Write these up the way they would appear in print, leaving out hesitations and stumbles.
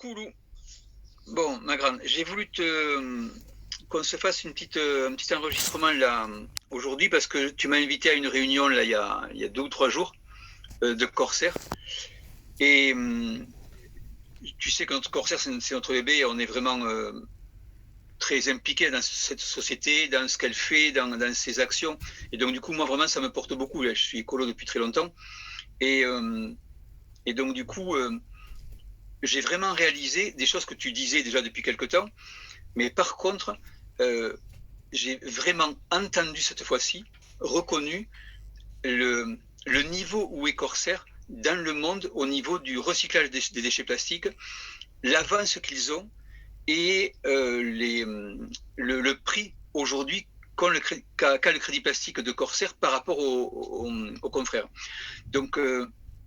Coucou Lou. Bon, ma grande, j'ai voulu qu'on se fasse un petit enregistrement là aujourd'hui parce que tu m'as invité à une réunion là il y a 2 ou 3 jours de Corsair. Et tu sais que notre Corsair, c'est notre bébé et on est vraiment très impliqué dans cette société, dans ce qu'elle fait, dans ses actions. Et donc du coup, moi vraiment, ça me porte beaucoup. Là. Je suis écolo depuis très longtemps. Et, euh, et donc du coup, j'ai vraiment réalisé des choses que tu disais déjà depuis quelque temps. Mais par contre, euh, j'ai vraiment entendu cette fois-ci, reconnu le niveau où est Corsair dans le monde au niveau du recyclage des déchets plastiques, l'avance qu'ils ont et le prix aujourd'hui qu'a le crédit plastique de Corsair par rapport aux confrères. Donc,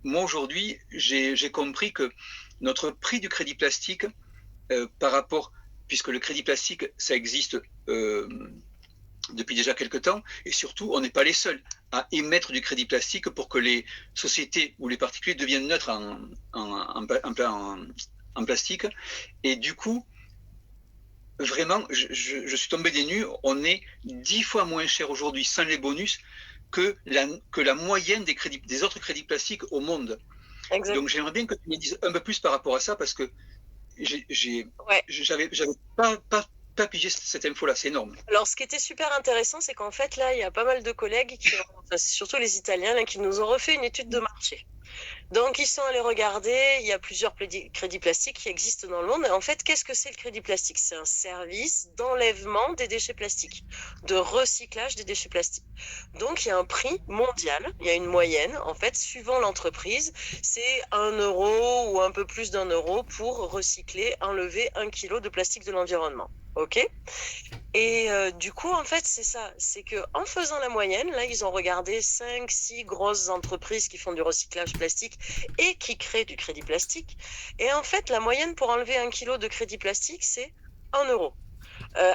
moi aujourd'hui, j'ai compris que notre prix du crédit plastique par rapport, puisque le crédit plastique, ça existe depuis déjà quelques temps, et surtout, on n'est pas les seuls à émettre du crédit plastique pour que les sociétés ou les particuliers deviennent neutres en plastique. Et du coup, vraiment, je suis tombé des nues, on est 10 fois moins cher aujourd'hui sans les bonus que la moyenne des autres crédits plastiques au monde. Exact. Donc j'aimerais bien que tu me dises un peu plus par rapport à ça, parce que Ouais. j'avais pas pigé cette info-là, c'est énorme. Alors, ce qui était super intéressant, c'est qu'en fait, là, il y a pas mal de collègues enfin, c'est surtout les Italiens, là, qui nous ont refait une étude de marché. Donc, ils sont allés regarder, il y a plusieurs crédits plastiques qui existent dans le monde. Et en fait, qu'est-ce que c'est le crédit plastique? C'est un service d'enlèvement des déchets plastiques, de recyclage des déchets plastiques. Donc, il y a un prix mondial, il y a une moyenne, en fait, suivant l'entreprise, c'est 1 euro ou un peu plus d'1 euro pour recycler, enlever 1 kilo de plastique de l'environnement. OK? Et du coup, en fait, c'est ça. C'est que en faisant la moyenne, là, ils ont regardé 5, 6 grosses entreprises qui font du recyclage plastique et qui créent du crédit plastique. Et en fait, la moyenne pour enlever 1 kilo de crédit plastique, c'est 1 euro.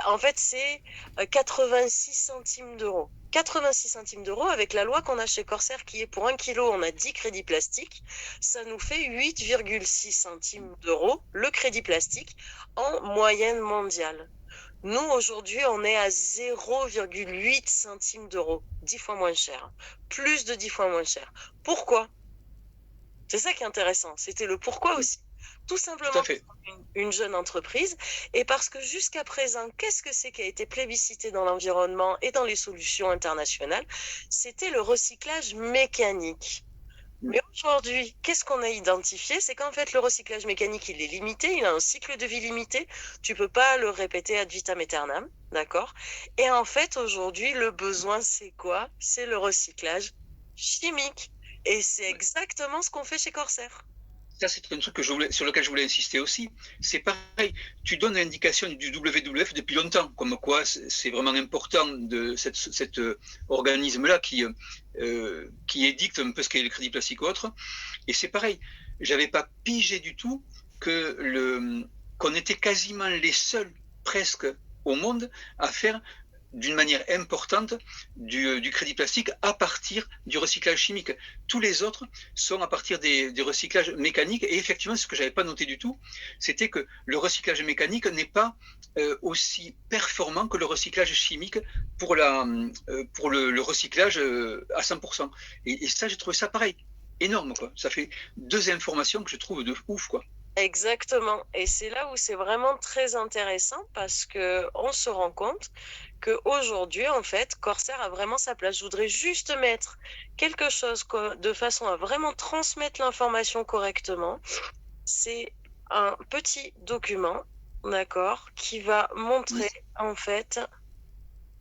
En fait, c'est 86 centimes d'euros. 86 centimes d'euros avec la loi qu'on a chez Corsair qui est pour 1 kilo, on a 10 crédits plastiques. Ça nous fait 8,6 centimes d'euros le crédit plastique en moyenne mondiale. Nous, aujourd'hui, on est à 0,8 centimes d'euros, 10 fois moins cher, plus de 10 fois moins cher. Pourquoi? C'est ça qui est intéressant, c'était le pourquoi aussi. Tout Tout simplement à fait. une jeune entreprise et parce que jusqu'à présent, qu'est-ce que c'est qui a été plébiscité dans l'environnement et dans les solutions internationales? C'était le recyclage mécanique. Mais aujourd'hui, qu'est-ce qu'on a identifié? C'est qu'en fait, le recyclage mécanique, il est limité, il a un cycle de vie limité. Tu ne peux pas le répéter ad vitam aeternam, d'accord? Et en fait, aujourd'hui, le besoin, c'est quoi? C'est le recyclage chimique. Et c'est exactement ce qu'on fait chez Corsair. Ça, c'est un truc sur lequel je voulais insister aussi. C'est pareil, tu donnes l'indication du WWF depuis longtemps, comme quoi c'est vraiment important de cet organisme-là qui édicte un peu ce qu'est le crédit plastique ou autre. Et c'est pareil, j'avais pas pigé du tout qu'on était quasiment les seuls, presque au monde, à faire d'une manière importante du crédit plastique à partir du recyclage chimique. Tous les autres sont à partir des recyclages mécaniques. Et effectivement, ce que je n'avais pas noté du tout, c'était que le recyclage mécanique n'est pas aussi performant que le recyclage chimique pour le recyclage à 100%. Et ça, j'ai trouvé ça pareil, énorme, quoi. Ça fait 2 informations que je trouve de ouf, quoi. Exactement. Et c'est là où c'est vraiment très intéressant parce que on se rend compte qu'aujourd'hui, en fait, Corsair a vraiment sa place. Je voudrais juste mettre quelque chose de façon à vraiment transmettre l'information correctement. C'est un petit document, d'accord, qui va montrer, en fait,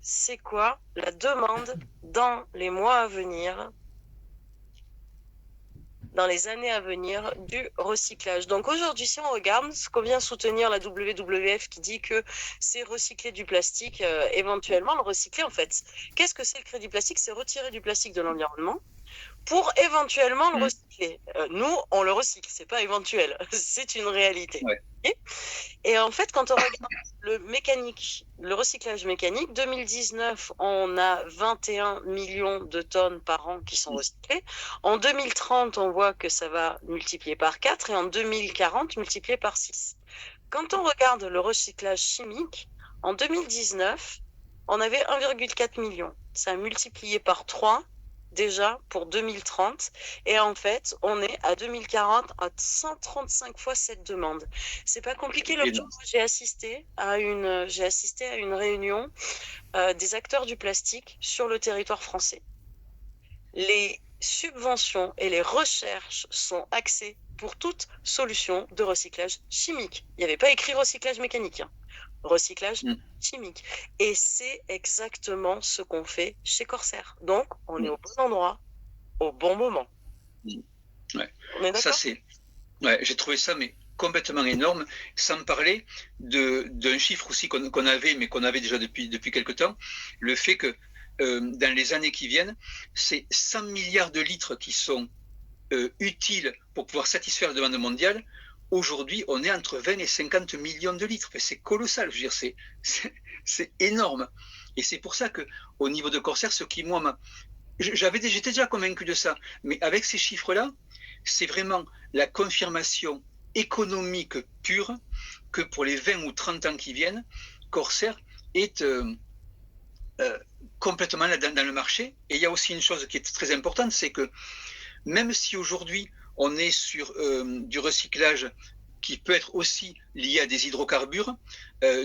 c'est quoi la demande dans les mois à venir, dans les années à venir du recyclage. Donc aujourd'hui, si on regarde ce qu'on vient soutenir la WWF qui dit que c'est recycler du plastique, éventuellement le recycler en fait. Qu'est-ce que c'est le crédit plastique? C'est retirer du plastique de l'environnement pour éventuellement le Mm. recycler. Nous, on le recycle, c'est pas éventuel, c'est une réalité. Ouais. Et en fait, quand on regarde le recyclage mécanique, 2019, on a 21 millions de tonnes par an qui sont recyclées. En 2030, on voit que ça va multiplier par 4 et en 2040, multiplier par 6. Quand on regarde le recyclage chimique, en 2019, on avait 1,4 million. Ça a multiplié par 3 déjà pour 2030. Et en fait, on est à 2040 à 135 fois cette demande. C'est pas compliqué. L'autre jour, j'ai assisté à une réunion des acteurs du plastique sur le territoire français. Les subventions et les recherches sont axées pour toute solution de recyclage chimique. Il n'y avait pas écrit recyclage mécanique, hein. Recyclage chimique. Et c'est exactement ce qu'on fait chez Corsair. Donc, on est au bon endroit, au bon moment. Ouais. On est d'accord ? Ça, j'ai trouvé ça mais complètement énorme, sans parler d'un chiffre aussi qu'on avait, mais qu'on avait déjà depuis quelque temps, le fait que dans les années qui viennent, c'est 100 milliards de litres qui sont utiles pour pouvoir satisfaire la demande mondiale. Aujourd'hui, on est entre 20 et 50 millions de litres. C'est colossal, je veux dire, c'est énorme. Et c'est pour ça qu'au niveau de Corsair, ce qui, moi, j'étais déjà convaincu de ça, mais avec ces chiffres-là, c'est vraiment la confirmation économique pure que pour les 20 ou 30 ans qui viennent, Corsair est complètement là dans le marché. Et il y a aussi une chose qui est très importante, c'est que même si aujourd'hui on est sur du recyclage qui peut être aussi lié à des hydrocarbures,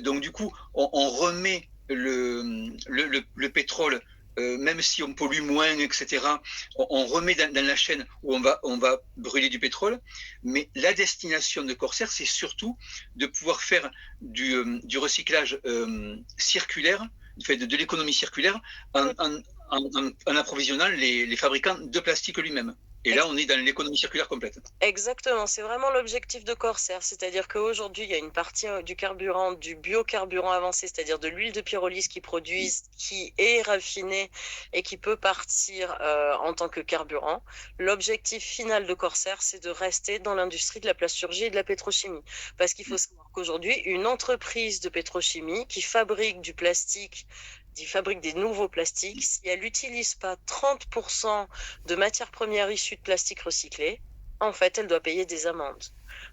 donc du coup on remet le pétrole, même si on pollue moins, etc., on remet dans la chaîne où on va brûler du pétrole. Mais la destination de Corsair, c'est surtout de pouvoir faire du recyclage circulaire, de l'économie circulaire, en approvisionnant les fabricants de plastique lui-même. Et là, on est dans l'économie circulaire complète. Exactement, c'est vraiment l'objectif de Corsair. C'est-à-dire qu'aujourd'hui, il y a une partie du carburant, du biocarburant avancé, c'est-à-dire de l'huile de pyrolyse qui produisent, qui est raffinée et qui peut partir en tant que carburant. L'objectif final de Corsair, c'est de rester dans l'industrie de la plasturgie et de la pétrochimie. Parce qu'il faut savoir qu'aujourd'hui, une entreprise de pétrochimie qui fabrique du plastique, qui fabrique des nouveaux plastiques, si elle n'utilise pas 30% de matières premières issues de plastique recyclé, en fait, elle doit payer des amendes.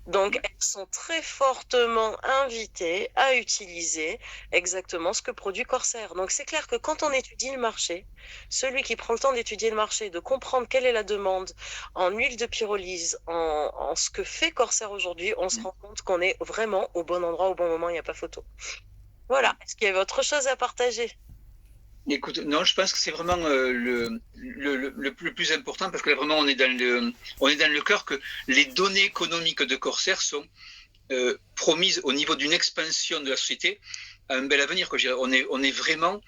Donc, elles sont très fortement invitées à utiliser exactement ce que produit Corsair. Donc, c'est clair que quand on étudie le marché, celui qui prend le temps d'étudier le marché, de comprendre quelle est la demande en huile de pyrolyse, en ce que fait Corsair aujourd'hui, on se rend compte qu'on est vraiment au bon endroit, au bon moment, il n'y a pas photo. Voilà. Est-ce qu'il y avait autre chose à partager ? Écoute, non, je pense que c'est vraiment le plus important, parce que là, vraiment, on est dans le cœur, que les données économiques de Corsair sont promises au niveau d'une expansion de la société à un bel avenir. Quoi. On est vraiment,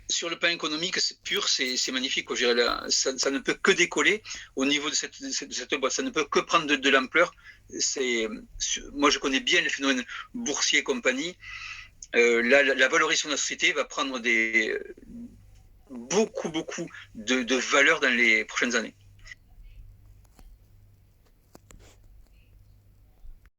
sur le plan économique pur, c'est magnifique. Quoi. Là, ça ne peut que décoller au niveau de cette boîte, ça ne peut que prendre de l'ampleur. Moi, je connais bien les phénomènes boursiers et compagnie. La valorisation de la société va prendre beaucoup de valeur dans les prochaines années.